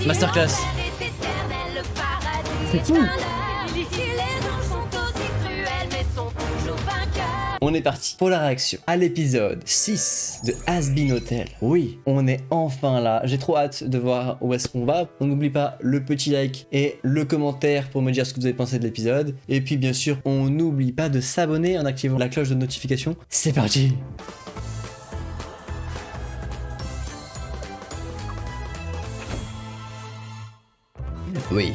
Masterclass. C'est fou. On est parti pour la réaction à l'épisode 6 de Has-Been Hotel. Oui, on est enfin là. J'ai trop hâte de voir où est-ce qu'on va. On n'oublie pas le petit like et le commentaire pour me dire ce que vous avez pensé de l'épisode. Et puis bien sûr, on n'oublie pas de s'abonner en activant la cloche de notification. C'est parti! Oui.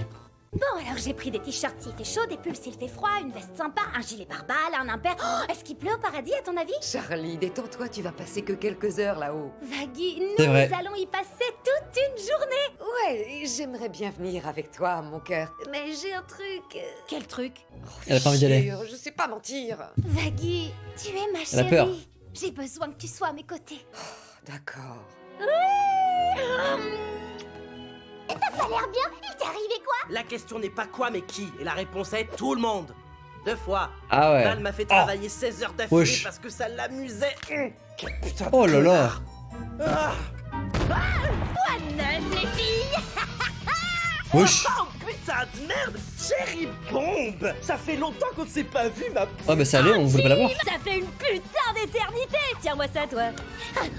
Bon, alors j'ai pris des t-shirts s'il fait chaud, des pulls s'il fait froid, une veste sympa, un gilet pare-balles, un impair. Oh, est-ce qu'il pleut au paradis à ton avis? Charlie, détends-toi, tu vas passer que quelques heures là-haut. Vaggy, C'est vrai. nous allons y passer toute une journée. Ouais, j'aimerais bien venir avec toi, mon cœur. Mais j'ai un truc. Quel truc? Elle a pas envie d'y aller. Je sais pas mentir. Vaggy, tu es ma Elle a peur. chérie. J'ai besoin que tu sois à mes côtés. D'accord. T'as pas l'air bien? Il t'est arrivé quoi? La question n'est pas quoi mais qui, et la réponse est tout le monde. 2 fois. Ah ouais. Val m'a fait travailler 16 heures d'affilée Wesh. parce que ça l'amusait. Quel putain de Oh là là. Ah. Quoi de neuf, les filles? Wesh. Oh putain de merde, Cherry Bombe. Ça fait longtemps qu'on ne s'est pas vu, ma... Oh bah ça allait, on voulait pas l'avoir. Ça fait une putain d'éternité. Tiens-moi ça, toi.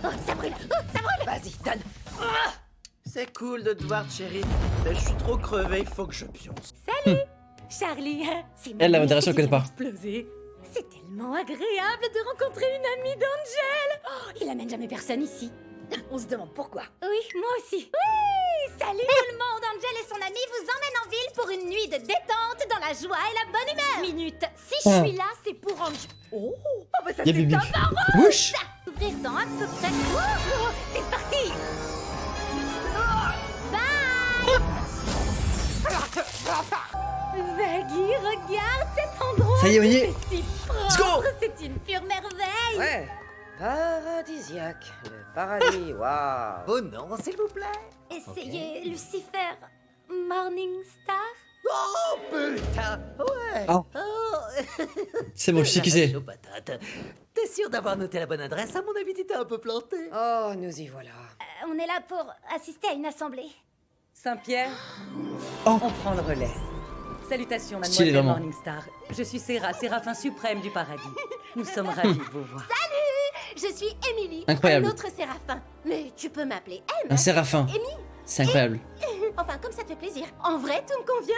Oh, ça brûle, ça brûle. Vas-y, donne. C'est cool de te voir, Cherry. Mais je suis trop crevé, il faut que je pionce. Charlie, c'est Elle, la mamie modération, qui elle connaît vient pas. d'exploser. C'est tellement agréable de rencontrer une amie d'Angel. Oh, il amène jamais personne ici. On se demande pourquoi. Oui, moi aussi. Oui, salut tout le monde. Angel et son ami vous emmènent en ville pour une nuit de détente dans la joie et la bonne humeur. Minute, si je suis là, c'est pour Angel. Oh, bah ça Y'a c'est Bibi. top. Wesh. Ouvrir dans à peu près. Oh, c'est parti. Bye. Vaggy, regarde cet endroit. Ça y est, on y est. C'est si Let's go. propre, c'est une pure merveille. Ouais. Paradisiaque. Le paradis, waouh. Oh non, s'il vous plaît. Essayez Lucifer, Morning Star. Oh putain. Ouais. Oh. C'est bon, je sais qui c'est. Aux patates. T'es sûr d'avoir noté la bonne adresse? À mon avis, t'étais un peu planté. Oh, nous y voilà. On est là pour assister à une assemblée. Saint-Pierre, Oh. on prend le relais. Salutations, Stylé, mademoiselle vraiment. Morningstar. Je suis Serra, séraphin suprême du paradis. Nous sommes ravis de vous voir. Je suis Émilie, Incroyable. un autre séraphin. Mais tu peux m'appeler M. Un séraphin. C'est incroyable. Enfin, comme ça te fait plaisir. En vrai, tout me convient.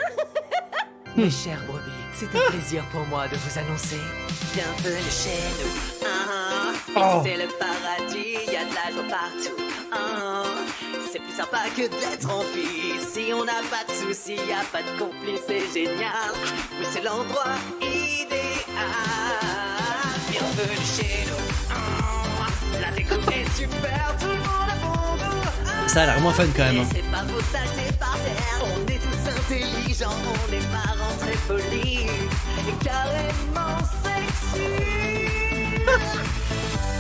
Mes chers brebis, c'est un plaisir pour moi de vous annoncer. Bienvenue chez nous. Oh. C'est le paradis, y a de la joie partout. C'est plus sympa que d'être en ville. Si on n'a pas de soucis, y a pas de complices, c'est génial. Oui, c'est l'endroit idéal. Bienvenue chez nous. La déco est super, tout le monde a bon goût. Ça a l'air moins fun quand même. Et hein. c'est pas faut s'acheter par terre. On est tous intelligents, on est parents très polis et carrément sexy.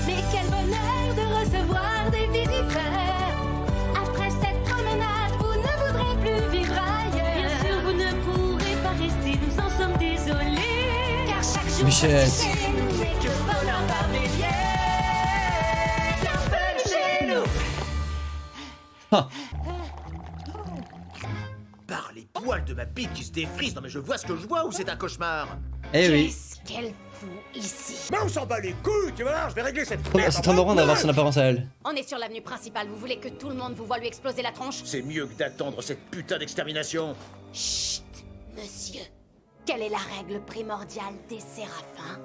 Mais quel bonheur de recevoir des visiteurs. Après cette promenade, vous ne voudrez plus vivre ailleurs. Bien sûr, vous ne pourrez pas rester, nous en sommes désolés. Car chaque jour, Bichette. chez nous n'est que bonheur par milliers. Bienvenue chez nous. Ah. Par les poils de ma bite qui se défrisent, non mais je vois ce que je vois ou c'est un cauchemar? Eh oui. Qu'est-ce qu'elle fout ici? Mais on s'en bat les couilles, tu vas voir, je vais régler cette C'est trop marrant d'avoir son apparence à elle. On est sur l'avenue principale, vous voulez que tout le monde vous voit lui exploser la tronche? C'est mieux que d'attendre cette putain d'extermination. Chut, monsieur. Quelle est la règle primordiale des séraphins?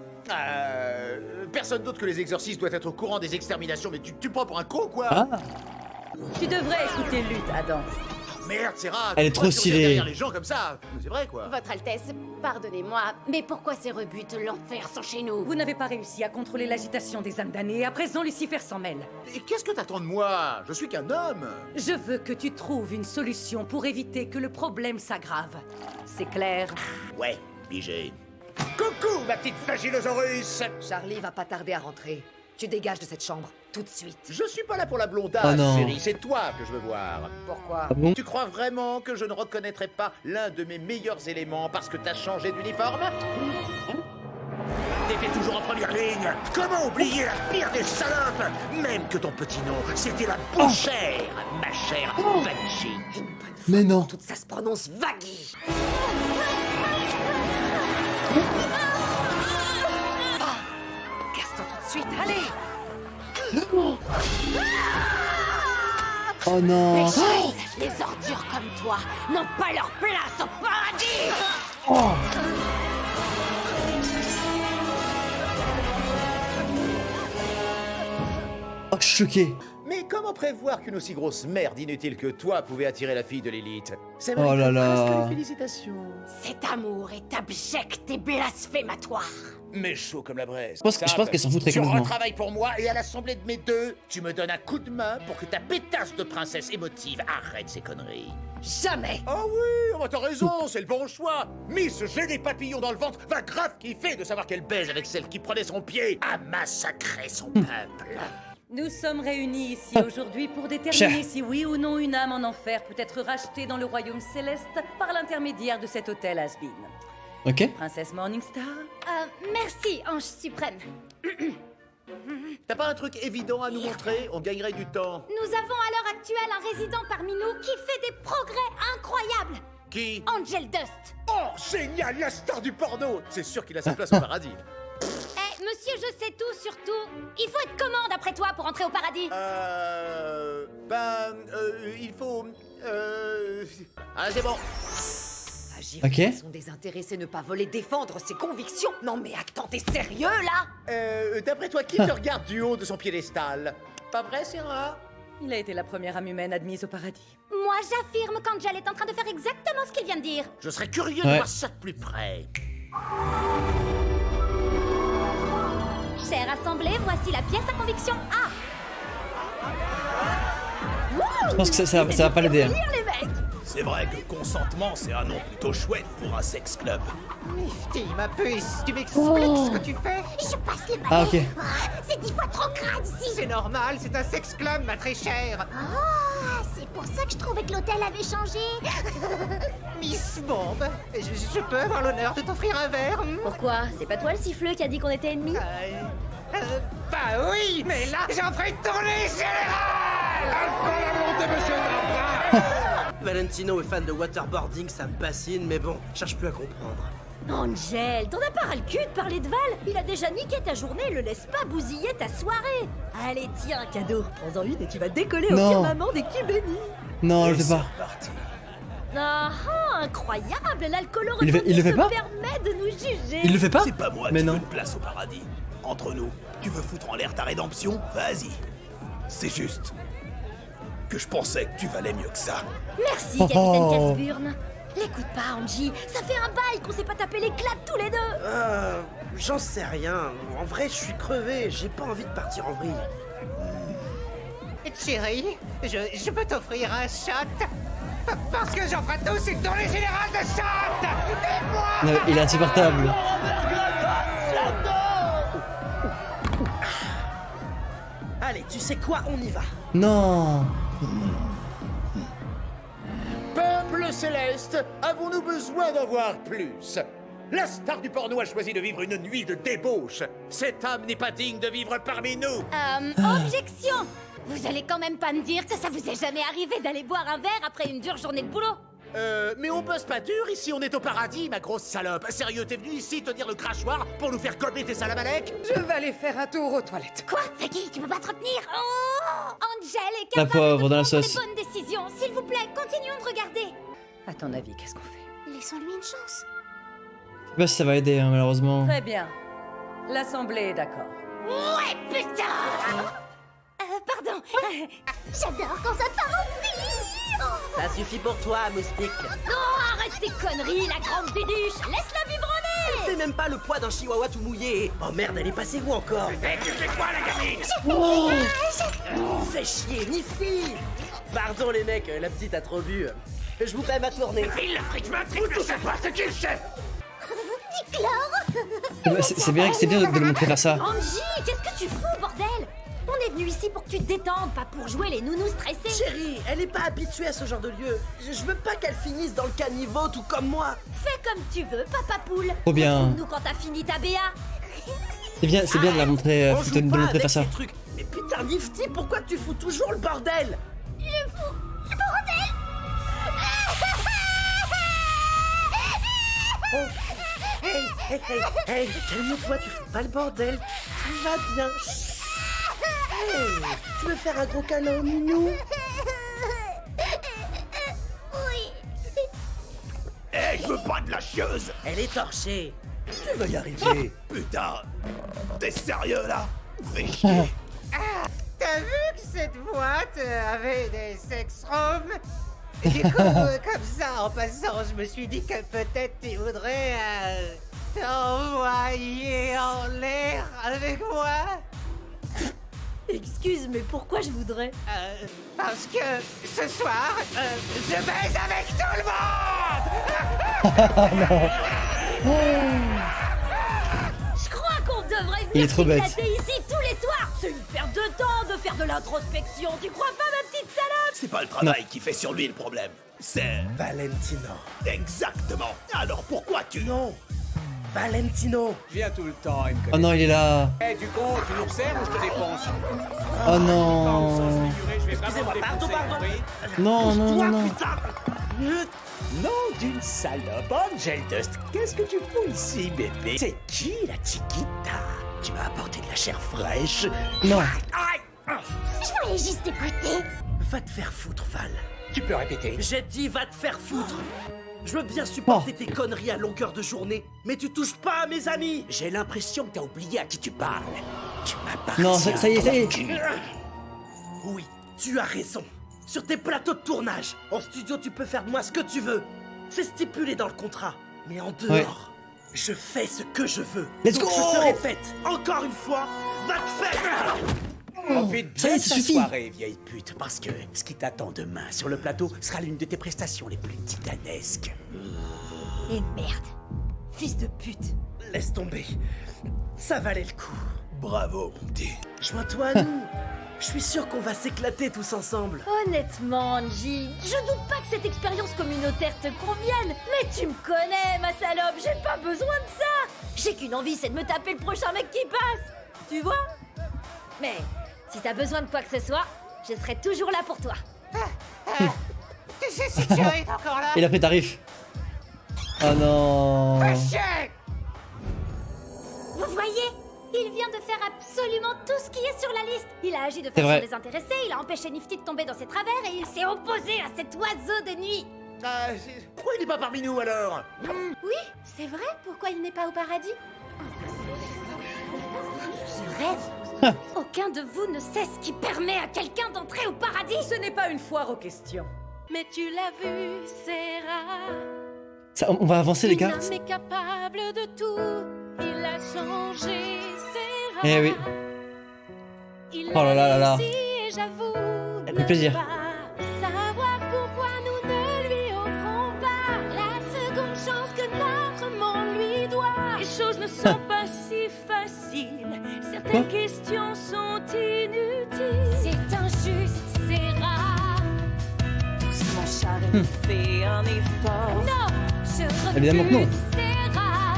Personne d'autre que les exorcistes doit être au courant des exterminations, mais tu me prends pour un con quoi? Ah. Tu devrais écouter Lutte, Adam. Merde, Serra, Elle est pourquoi trop tu reviens stylée. derrière les gens comme ça? C'est vrai quoi. Votre Altesse, pardonnez-moi, mais pourquoi ces rebuts l'enfer sont chez nous? Vous n'avez pas réussi à contrôler l'agitation des âmes damnées, et à présent Lucifer s'en mêle. Et qu'est-ce que t'attends de moi? Je suis qu'un homme. Je veux que tu trouves une solution pour éviter que le problème s'aggrave. C'est clair? Ouais, pigé. Coucou, ma petite flagellosaurus. Charlie va pas tarder à rentrer. Tu dégages de cette chambre, tout de suite. Je suis pas là pour la blondage, Oh non. chérie, c'est toi que je veux voir. Pourquoi? Ah bon? Tu crois vraiment que je ne reconnaîtrais pas l'un de mes meilleurs éléments parce que t'as changé d'uniforme? T'étais toujours en première ligne. Comment oublier la pire des salopes? Même que ton petit nom, c'était la bouchère. ma chère Vanjie. Mais non. Tout ça se prononce Vaggie. Casse-toi tout de suite, allez. Oh non. Les chaises, les ordures comme toi n'ont pas leur place au paradis. Oh, je suis choqué. Mais comment prévoir qu'une aussi grosse merde inutile que toi pouvait attirer la fille de l'élite? Ça Oh là mérite là. presque les félicitations. Cet amour est abject et blasphématoire. Mais chaud comme la braise. Je pense qu'elle s'en fout très Tu complètement. retravailles pour moi et à l'assemblée de mes deux, tu me donnes un coup de main pour que ta pétasse de princesse émotive arrête ces conneries. Jamais. Ah oui, oh bah t'as raison, c'est le bon choix. Miss, j'ai des papillons dans le ventre, va grave kiffer de savoir qu'elle baise avec celle qui prenait son pied à massacrer son peuple. Nous sommes réunis ici aujourd'hui pour déterminer si oui ou non une âme en enfer peut être rachetée dans le royaume céleste par l'intermédiaire de cet hôtel Asbin. Ok. Princesse Morningstar? Merci, ange suprême. T'as pas un truc évident à nous montrer? On gagnerait du temps. Nous avons à l'heure actuelle un résident parmi nous qui fait des progrès incroyables. Qui? Angel Dust. Oh, génial, la star du porno. C'est sûr qu'il a sa place au paradis. Eh, monsieur, je sais tout sur tout. Il faut être comment d'après toi pour entrer au paradis? Il faut... Ah, c'est bon. Agir Ok. de façon désintéressée, ne pas voler, défendre ses convictions. Non mais attends, t'es sérieux là? D'après toi, qui te regarde du haut de son piédestal? Pas vrai, Sarah? Il a été la première âme humaine admise au paradis. Moi, j'affirme qu'Angel est en train de faire exactement ce qu'il vient de dire. Je serais curieux de Ouais. voir ça de plus près. Chère assemblée, voici la pièce à conviction A. Je pense que ça va pas l'aider. Hein. Les mecs. C'est vrai que consentement, c'est un nom plutôt chouette pour un sex club. Nifty, ma puce, tu m'expliques ce que tu fais? Je passe les balais. Ah, ok. C'est 10 fois trop crade ici. C'est normal, c'est un sex club, ma très chère. Ah, c'est pour ça que je trouvais que l'hôtel avait changé. Miss Bombe, je peux avoir l'honneur de t'offrir un verre? Pourquoi? C'est pas toi le siffleux qui a dit qu'on était ennemis? Bah oui, mais là, j'en ferai une tournée générale! Valentino est fan de waterboarding, ça me fascine, mais bon, je cherche plus à comprendre. Angel, t'en as pas ras le cul de parler de Val? Il a déjà niqué ta journée, le laisse pas bousiller ta soirée. Allez, tiens, un cadeau. Prends-en une et tu vas décoller au Non. firmament des Cubénis. Non, je Et le fais pas. c'est reparti. Ah, incroyable, l'alcoolo Il le fait se pas permet de nous juger. Il le fait pas? C'est pas moi Mais qui non. veux une place au paradis. Entre nous, tu veux foutre en l'air ta rédemption? Vas-y. C'est juste que je pensais que tu valais mieux que ça. Merci, Oh, capitaine oh. Casburn. L'écoute pas, Angie, ça fait un bail qu'on s'est pas tapé l'éclat tous les deux. J'en sais rien. En vrai, je suis crevé, j'ai pas envie de partir en vrille. Chérie, je peux t'offrir un shot? Parce que j'en ferai tous une tournée générale de shot! Et moi! Non, il est insupportable. Allez, tu sais quoi, on y va. Non. Peuple céleste, avons-nous besoin d'en voir plus? La star du porno a choisi de vivre une nuit de débauche. Cette âme n'est pas digne de vivre parmi nous. Objection. Vous allez quand même pas me dire que ça vous est jamais arrivé d'aller boire un verre après une dure journée de boulot? Mais on bosse pas dur ici, on est au paradis, ma grosse salope. Sérieux, t'es venu ici te dire le crachoir pour nous faire gober tes salamalek? Je vais aller faire un tour aux toilettes. Quoi? Faggy, tu peux pas te retenir? Oh, Angel est La capable pauvre, de dans la prendre sauce. les bonnes décisions. S'il vous plaît, continuons de regarder. À ton avis, qu'est-ce qu'on fait? Laissons-lui une chance. Je sais pas si ça va aider, hein, malheureusement. Très bien. L'assemblée est d'accord. Ouais, putain! Pardon. J'adore quand ça part en vrille. Ça suffit pour toi, moustique. Non, arrête tes conneries, la grande déduche. Laisse-la vibronner. C'est même pas le poids d'un chihuahua tout mouillé. Oh merde, elle est passée où encore? Tu fais quoi, la gamine? Fais chier, Nifty. Pardon les mecs, la petite a trop bu. Je vous paie ma tournée. Il l'Afrique matrice, je sais pas, c'est qui le chef? Ticlore. C'est bien de le montrer faire ça. Angie, qu'est-ce que tu fous, bordel? On est venu ici pour que tu te détendes, pas pour jouer les nounous stressés. Chérie, elle est pas habituée à ce genre de lieu. Je veux pas qu'elle finisse dans le caniveau tout comme moi. Fais comme tu veux, papa poule. Trop bien. Nous quand t'as fini ta BA. C'est bien de la montrer, On de joue le pas montrer avec faire ça. ces trucs. Mais putain, Nifty, pourquoi tu fous toujours le bordel? Je fous Hey, calme-toi, tu fous pas le bordel. Tout va bien. Chut. Hey, tu veux faire un gros câlin au minou? Hé, je veux pas de la chieuse. Elle est torchée. Tu vas y arriver. Putain, t'es sérieux là? Fais chier. T'as vu que cette boîte avait des sex-rooms? Du coup, comme ça, en passant, je me suis dit que peut-être tu voudrais t'envoyer en l'air avec moi. Excuse, mais pourquoi je voudrais? Parce que ce soir, je baise avec tout le monde. Je crois qu'on devrait Il est venir trop bête. s'éclater ici tous les soirs. C'est une perte de temps de faire de l'introspection. Tu crois pas, ma petite salope? C'est pas le travail qui fait sur lui le problème. C'est... Valentino. Exactement. Alors pourquoi tu... Non. Valentino. Je viens tout le temps, il me Oh connaît. non, il est là. Eh, du con, tu nous resserres ou je te défonce? Oh non. Excusez-moi, pardon. Non, non, non, non. Nom d'une salope, Angel Dust. Qu'est-ce que tu fous ici, bébé? C'est qui la chiquita? Tu m'as apporté de la chair fraîche. Non. Aïe! Je voulais juste écouter. Va te faire foutre, Val. Tu peux répéter? J'ai dit va te faire foutre. Je veux bien supporter tes conneries à longueur de journée, mais tu touches pas à mes amis. J'ai l'impression que t'as oublié à qui tu parles. Tu m'appartiens. Non, ça y est, ça y est. cul. Oui, tu as raison. Sur tes plateaux de tournage, en studio, tu peux faire de moi ce que tu veux. C'est stipulé dans le contrat. Mais en dehors, je fais ce que je veux. Let's Donc go. je te répète, encore une fois, va te faire. Profite Ça y est, bien de ça ta suffit. soirée, Vieille pute, parce que ce qui t'attend demain sur le plateau sera l'une de tes prestations les plus titanesques. Et merde. Fils de pute. Laisse tomber. Ça valait le coup. Bravo, mon petit. Joins-toi à nous. Je suis sûr qu'on va s'éclater tous ensemble. Honnêtement, Angie, je doute pas que cette expérience communautaire te convienne. Mais tu me connais, ma salope, j'ai pas besoin de ça. J'ai qu'une envie, c'est de me taper le prochain mec qui passe. Tu vois? Mais si t'as besoin de quoi que ce soit, je serai toujours là pour toi. Tu sais si tu es encore là? Il a pris tarif. Oh non. Fais chier. Vous voyez? Il vient de faire absolument tout ce qui est sur la liste. Il a agi de C'est façon vrai. désintéressée, il a empêché Nifty de tomber dans ses travers et il s'est opposé à cet oiseau de nuit. Pourquoi il n'est pas parmi nous alors? Oui, c'est vrai, pourquoi il n'est pas au paradis? Je rêve. Aucun de vous ne sait ce qui permet à quelqu'un d'entrer au paradis. Ce n'est pas une foire aux questions. Mais tu l'as vu, c'est rare. Ça, on va avancer les gars. Un homme est capable de tout. Il a changé, c'est rare. Eh oui. Il Oh là là là là. a réussi et j'avoue Ça ne fait plaisir. pas savoir pourquoi nous ne lui offrons pas la seconde chance que notre monde lui doit. Les choses ne sont pas si faciles. Certaines questions sont inutiles. C'est injuste, c'est rare. Doucement, Charlie, fais un effort. Non, je refuse, Évidemment que non. c'est rare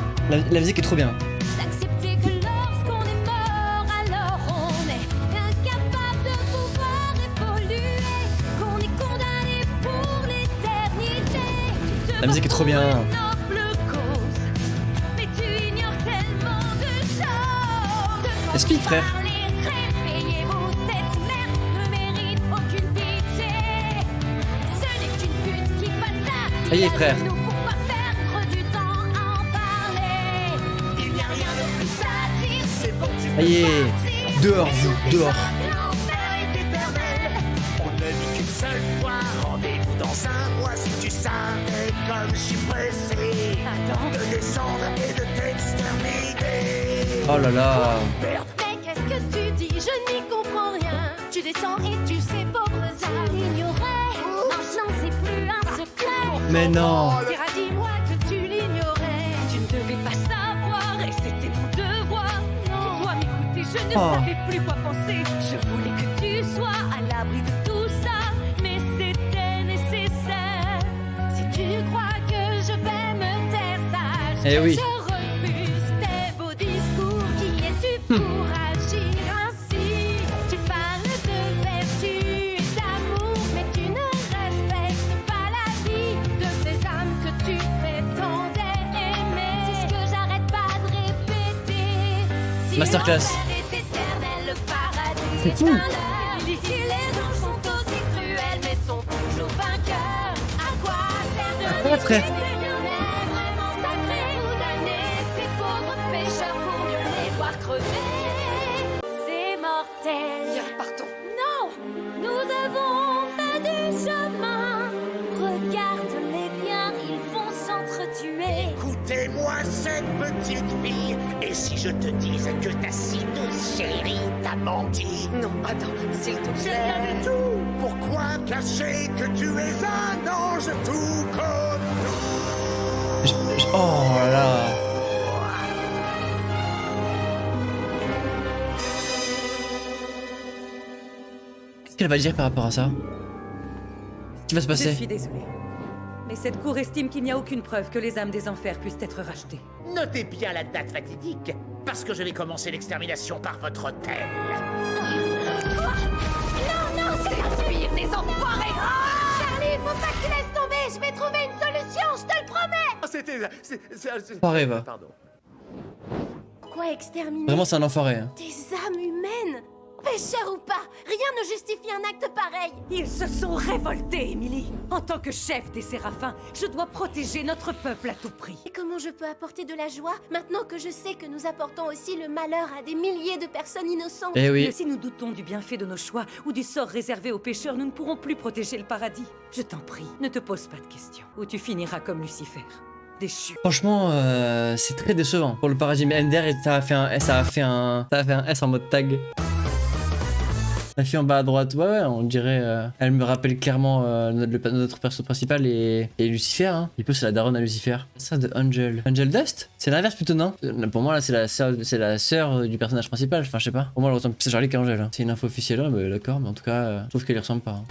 La musique est trop bien. d'accepter que lorsqu'on est mort, alors on est incapable de pouvoir évoluer, qu'on est condamné pour l'éternité. Tu te La musique est trop bien. bats pour une noble cause, mais tu ignores tellement de choses. Et Speed, frère. Réveillez-vous, cette merde ne mérite aucune pitié. Ce n'est qu'une pute qui passe là. Ça y est, frère. Nous pour pas perdre du temps à en parler. Il n'y a rien de plus à dire, c'est bon, tu Ça y est. Dehors, vous, dehors. l'enfer est éternel. On ne vit qu'une seule fois. Rendez-vous dans un mois si tu savais comme je suis pressé de descendre et de t'exterminer. Oh là là. Mais qu'est-ce que tu dis? Je n'y comprends rien. Tu descends et tu sais, pauvres âmes, l'ignorais. Maintenant, c'est plus un secret. Mais non. Sierra, dis-moi que tu l'ignorais. Tu ne devais pas savoir et c'était mon devoir. Non. Tu dois m'écouter, je ne Oh. savais plus quoi penser. Je voulais que tu sois à l'abri de tout ça, mais c'était nécessaire. Si tu crois que je vais me taire sage, Eh oui. je refuse tes beaux discours. Qui es-tu pour agir ainsi? Tu parles de vertu et d'amour, mais tu ne respectes pas la vie de ces âmes que tu prétendais aimer. Masterclass. C'est fou. Ah, frère. C'est mortel. Partons. Non, nous avons fait du chemin. Regarde les biens, ils vont s'entretuer. Écoutez-moi, cette petite fille. Et si je te disais que ta si douce chérie t'a menti? Non, attends, s'il te C'est plaît. rien du tout. Pourquoi cacher que tu es un ange tout comme nous? Oh là là. Qu'est-ce qu'elle va dire par rapport à ça? Qu'est-ce qui va se Je passer? suis désolée. Mais cette cour estime qu'il n'y a aucune preuve que les âmes des enfers puissent être rachetées. Notez bien la date fatidique, parce que je vais commencer l'extermination par votre hôtel. Non, c'est la pire des enfoirés. Charlie, faut pas que tu laisses tomber. Je vais trouver une solution, je te le promets. Ah, c'était... Enfoiré, va. Pardon. Pourquoi exterminer Vraiment, c'est un enfoiré. Hein. des âmes humaines? Pécheur ou pas, rien ne justifie un acte pareil. Ils se sont révoltés, Émilie. En tant que chef des Séraphins, je dois protéger notre peuple à tout prix. Et comment je peux apporter de la joie maintenant que je sais que nous apportons aussi le malheur à des milliers de personnes innocentes? Eh oui. Mais si nous doutons du bienfait de nos choix ou du sort réservé aux pécheurs, nous ne pourrons plus protéger le paradis. Je t'en prie, ne te pose pas de questions, ou tu finiras comme Lucifer, déchu. Franchement, c'est très décevant pour le paradis. Mais Ender, ça a fait un S en mode tag. La fille en bas à droite, ouais, on dirait. Elle me rappelle clairement notre perso principal et Lucifer. Hein. Du coup, c'est la daronne à Lucifer. Ça de Angel. Angel Dust? C'est l'inverse plutôt, non? Pour moi, là, c'est la sœur du personnage principal. Enfin, je sais pas. Pour moi, elle ressemble plus à Charlie qu'à Angel. Hein. C'est une info officielle, hein, mais d'accord, mais en tout cas, je trouve qu'elle y ressemble pas. Hein.